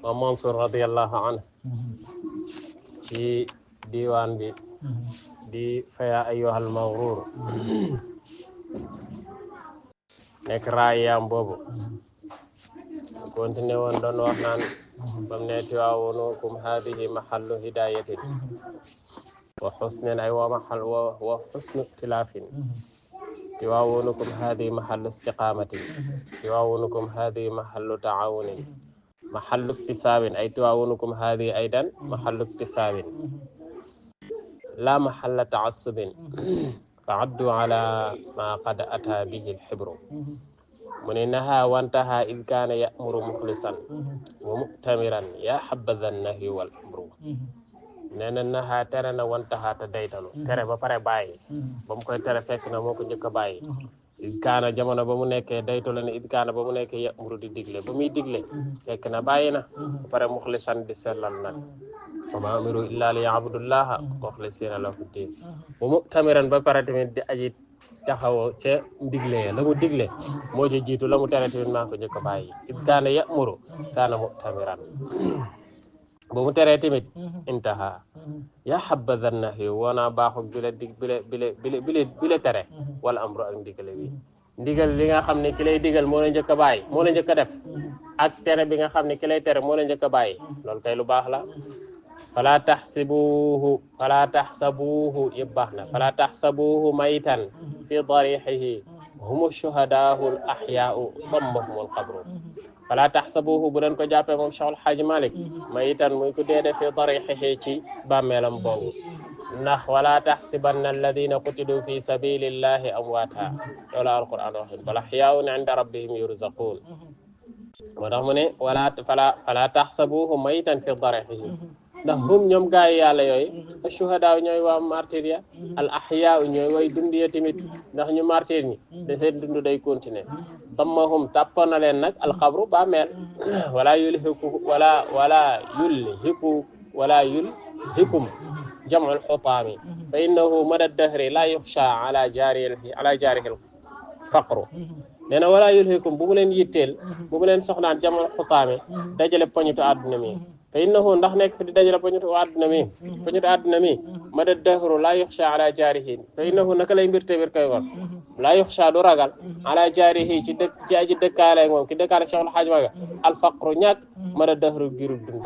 Mansour radiyallahu anhu ci diiwaan bi di faya ayyuhal maghrur nekk raayam boobu continué woon doon wax naan bam ne Tiwaawonukum haadihi mahallu hidayatin wa husnin ay wa mahal wa husnu ikhtilafin Tiwaawonukum haadihi mahallu istiqamatin Tiwaawonukum haadihi mahallu taawunin mahallu iktisabin ay Tiwaawonukum haadihi aydan mahallu iktisabin la mahalla ta'assubin fa'addu ala ma qad ata bihi al-hibru من إنها وانتهى إذ كان يأمر مخلصا ومؤتمرا يا حبذا النهي والأمر نانا نها ترنا وانتهى تدايتلو ترى با paré باي بام كوي ترى فك na moko ñëk باي إذ كان jamono bamu nekké daytolo ne إذ كان bamu nekké يأمر di diglé bamuy diglé fek na bayina paré mukhlisan di sellal nak وما أمروا إلا ليعبدوا الله مخلصين له الدين ومؤتمرا ba paré tamit di aji taxaw ca ndigle la mu digle moo ci jiitu la mu tere tamit maa ko njëkk a bàyyi it kaana ya'muru kaana mu'tamiran ba mu teree tamit intaha ya habadha nahyi woonaa baaxul bile tere wala amru ak ndigale bi ndigal li nga xam ne ki lay digal moo la njëkk a bàyyi moo la njëkk a def ak tere bi nga xam ne ki lay tere moo la njëkk a bàyyi loolu kay lu baax la fala tahsabuhu yibahna fala tahsabuhu maytan fi darihihi humu shuhadahu al ahya'u dammahum al qabru fala tahsabuhu bu len ko jappé mom Cheikh Al Hadj Malick maytan muy ko dédé fi darihihi ci bamélam bobu ndax wala tahsibanna alladhina qutilu fi sabilillahi amwata wala al qur'an wax bal ahya'un 'inda rabbihim yurzaqun motax mu ne fala tahsabuhu maytan fi darihihi ndax hum ñoom gaay yàlla yooyu ashuhada ñooy waa martyr ya al ahya ñooy way dund ya tamit ndax ñu martyr ñi da seen dund day continuer dammahum tàppoon na leen nag alxabru ba meel wala yulhikum jam'u alxutaami fa innahu mada dahri la yuxsha ala jaarihi faqru nee na wala yulhikum bu mu leen yitteel bu mu leen soxnaan jam'u alxutaami dajale poñitu àdduna mi fa innahu ndax nekk fi di dajale poñitu àdduna mi mada dahru la yuxsha ala jaarihi fa innahu naka lay mbir te mbir koy war la yuxsha du ragal ala jaarihi ci aji dëkkaale moom ki dëkkaale Cheikh Al Hadj Maga al faqru ñàkk mada dahru girul dund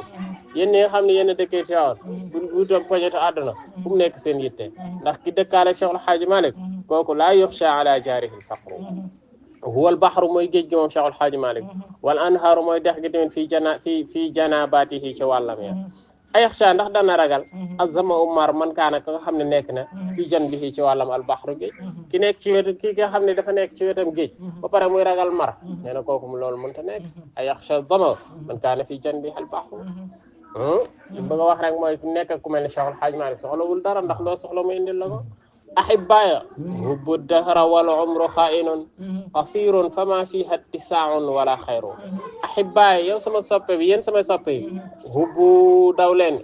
yéen ñi nga xam ne yéen a dëkkee Tiwaawan bu toog poñitu àdduna fu mu nekk seen yitte ndax ki dëkkaale Cheikh Al Hadj Malick kooku la yuxsha ala jaarihi al faqru huwa al bahru mooy géej gi moom Cheikh Al Hadj Malick wal anhaaru mooy dex gi tamit fii janabaatihi ci wàllam ya ayaxsha ndax dana ragal azama umar man kaana ka nga xam ne nekk na fii janbihi ci wàllam al bahru géej ki nekk ci wetu ki nga xam ne dafa nekk ci wetam géej ba pare muy ragal mar nee na kooku loolu mënta nekk ayaxsha zama man kaana fii janbihi al bahru li bëgg a wax rek mooy ku nekk ku mel ne Cheikh Al Hadj Malick soxlawul dara ndax loo soxla mu indil la ko أحبايا هب الدهر والعمر خائن قصير فما فيها اتساع ولا خير أحبايا يوم سما صبي ين سما صبي هبو دولين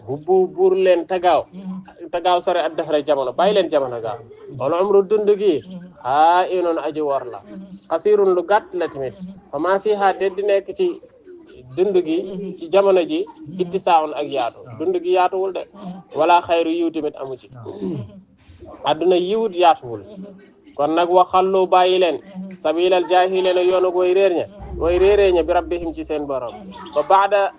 هبو بورلين تغاو سوري الدهر جامونو بايلين جامونو غا والعمر دندغي خائن أجي ورلا قصير لو غات لا تيميت فما فيها دد نيك ci dund gi ci jamono ji ittisaa'un ak yaatu dund gi yaatuwul de wala xayru yiw tamit amu ci aduna yiwut yaatuwul kon nag waxallu bàyyi leen sabilal jaahiliina yoonu way réeree ña bi rabbihim ci seen borom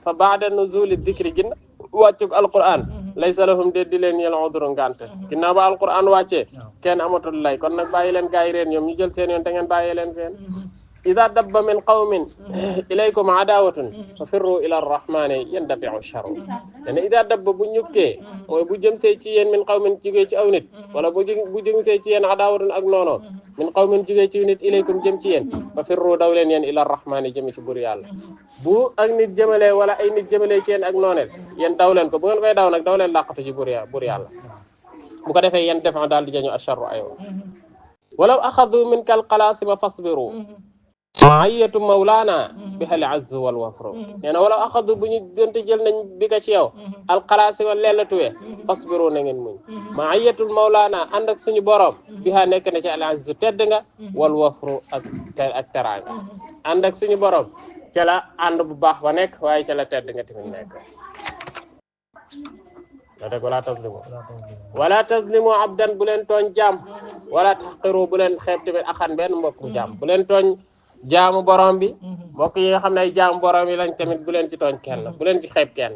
fa baada nuzuli dhikri gin wàccug alquran laysa lahum déddi leen yel udru ngante ginnaaw ba alquran wàccee kenn amatul lay kon nag bàyyi leen gaay réer ñoom ñu jël seen yoon te ngeen bàyyi leen feen إذا دب من قوم إليكم عداوة ففروا إلى الرحمن يندفع الشر يعني إذا دب بنيوكي وبجم سيتيين من قوم جيجي أونت ولا بجم سيتيين عداوة أغنونو من قوم جيجي أونت إليكم جمتيين ففروا دولين إلى الرحمن جمي بريال بو أك نيت جملé wala ay nit jëmele ci yeen ak nonel yeen daw leen ko bu ngeen koy daw nak daw leen laqatu ci bur yalla bu ko defé yeen defa dal di jañu asharu aywa walaw akhadhu minka alqalasim fasbiru maayatu mawlaana bi hal azz wal wafru nee na wala axadu bu ñu donte jël nañ bi ka ci yow alxalaasi wa leelatuwee fasbiru na ngeen muñ maayatul mawlaana ànd ak suñu borom bi ha nekk na ci al azz tedd nga wal wafru ak teraanga ànd ak suñu borom ca la ànd bu baax ba nekk waaye ca la tedd nga tamit nekk la dëgg wala tazlimu abdan bu leen tooñ jaam wala tahqiru bu leen xeeb tamit axan benn mbokkum jaam bu leen tooñ jaamu borom bi mbokk yi nga xam ne ay jaamu borom yi lañ tamit bu leen ci tooñ kenn bu leen ci xeeb kenn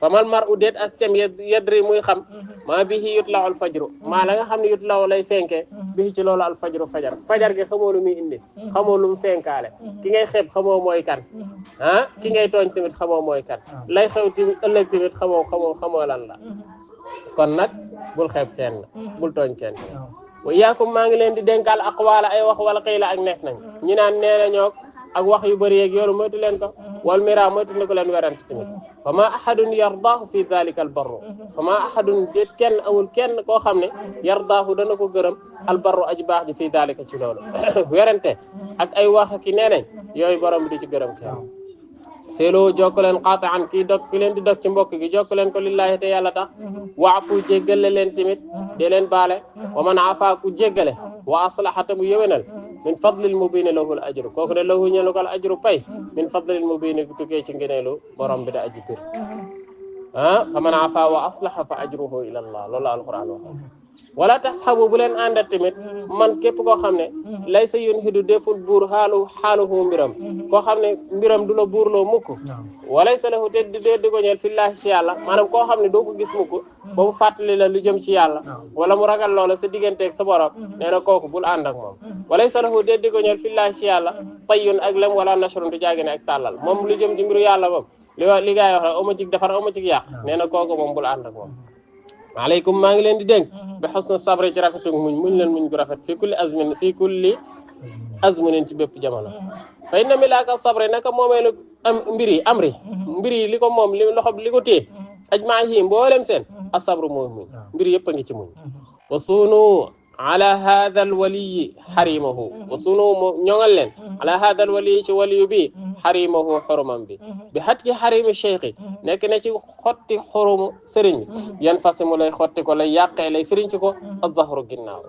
fa mal mar u déet astem yadri muy xam maa bihi yutlaw al fajru maa la nga xam ne yutlaw lay fenke bihi ci loolu al fajru fajar gi xamoo lu muy indi xamoo lu mu fenkaale ki ngay xeeb xamoo mooy kan ah ki ngay tooñ tamit xamoo mooy kan lay xew tamit ëllëg tamit xamoo lan la kon nag bul xeeb kenn bul tooñ kenn wa yaakum maa ngi leen di dénkal aqwaala ay wax wala xiila ak neef nañ ñi naan nee na ñoog ak wax yu bëri yeeg yoolu moytu leen ko wal mira moytu na ko leen werante tamit fa ma ahadun yardaahu fi dhalika al barru fa ma ahadun déet kenn amul kenn koo xam ne yardaahu dana ko gërëm al barru aji baax ji fi dhalika ci loolu werante ak ay wax ki nee nañ yooyu borom bi du ci gërëm kenn seeloo jokk leen qaataan ki leen di dog ci mbokk gi jokk leen ko lillahi te yàlla tax waafu jéggale leen tamit de leen baale wa man afa ku jéggale wa aslaha ta mu yëwénal min fadlil mubin lahu al ajru kooku de lahu ñelu ko al ajru pay min fadlil mubin tukkee ci ngëneelu borom bi da aji bir fa man afa wa aslaha fa ajruhu ila allah loolu alquran wax wala tasxabu bu leen àndat tamit man képp koo xam ne lay sa yun hidu deful buur xaaluhu mbiram koo xam ne mbiram du la buurloo mukk walay sa lahu te di ko ñeel fillaahi ci yàlla maanaam koo xam ne doo ko gis mukk ba mu fàttali la lu jëm ci yàlla wala mu ragal loola sa digganteeg sa borom nee na kooku bul ànd ak moom walay sa lahu te di ko ñeel fillaahi ci yàlla tayyun ak lem wala nashrun du jaagine ak tàllal moom lu jëm ci mbiru yàlla moom li gaay wax rek oma cig defar oma cig yàq nee na kooku moom bul ànd ak moom maaleykum maa ngi leen di dénk bi husna sabri ci rafetu muñ leen muñ gu rafet fii kulli azminin ci bépp jamono fa inna milaaka sabri naka moomeelu mbir yi li ko moom li ko téye ajmaahi mboolem seen asabru mooy muñ mbir yëpp a ngi ci muñ wa sunu ala hadha al waliyi xarimahu wa sunu ñoŋal leen ala hadha al waliyi ci waliyu bi xarimahu xoromam bi xat ki xarimi cheikhi nekk na ci xotti xoromu sëriñ bi yan fasimu lay xotti ko lay yàqee lay firiñ ci ko azahru ginnaaw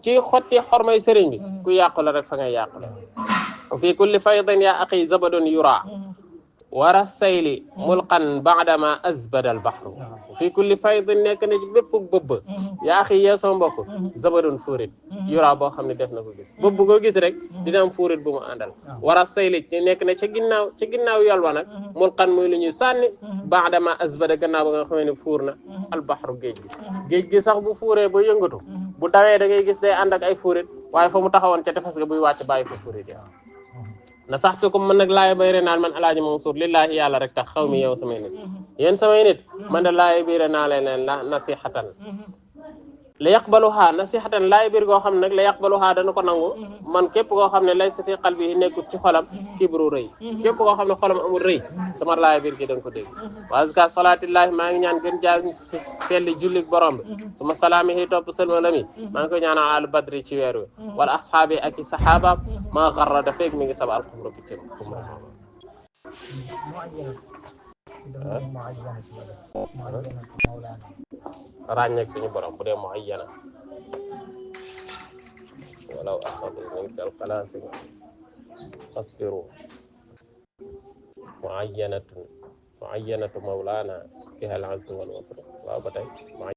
ci xotti xormay sëriñ bi ku yàqu la rek fa ngay yàqu la fi kulli faydin ya axi zabadun yura wara sayli mulqan baadama azbada al bahru fi kulli faydin nekk na ci bépp bëbb yaa axi yee soo mbokk zabadun fuurit yura boo xam ne def na ko gis bëbb ko gis rek dina am fuurit bu mu àndal wara sayli ci nekk na ca ginnaaw yol wa nag mulqan muy lu ñuy sànni baadama azbada gannaaw ba nga xamee ne fuur na al bahru géej gi sax bu fuuree ba yëngatu bu dawee da ngay gis day ànd ak ay fuurit waaye fa mu taxawoon ca tefes ga buy wàcc bàyyi ko fuurit ya na saxtukum man nag laay bayre naan man alaaji Mansour lillahi yàlla rek tax xaw mi yow samay nit yéen samay nit man de laay biire naa leen la nasihatan la yaqbaluha nasihatan laay biir goo xam ne nag la yaqbaluha dana ko nangu man képp koo xam ne lay sa fi qalbi nekkut ci xolam kibru rëy képp koo xam ne xolam amul rëy sama laay biir gi da nga ko dégg wa azka salaatillahi maa ngi ñaan gën jaar si felli jullik borom bi suma salaami yi topp sëlmalami maa ngi koy ñaanal al badri ci weer wi wala ashaabi ak i sahaaba maa garra da feeg mi ngi saba alxumra piccam xumra ràññeeg suñu borom bu dee muayyana walaw axadu minka alxalaasi fasbiru muayyanatu mawlana biha al azzu wal wasr waaw ba tey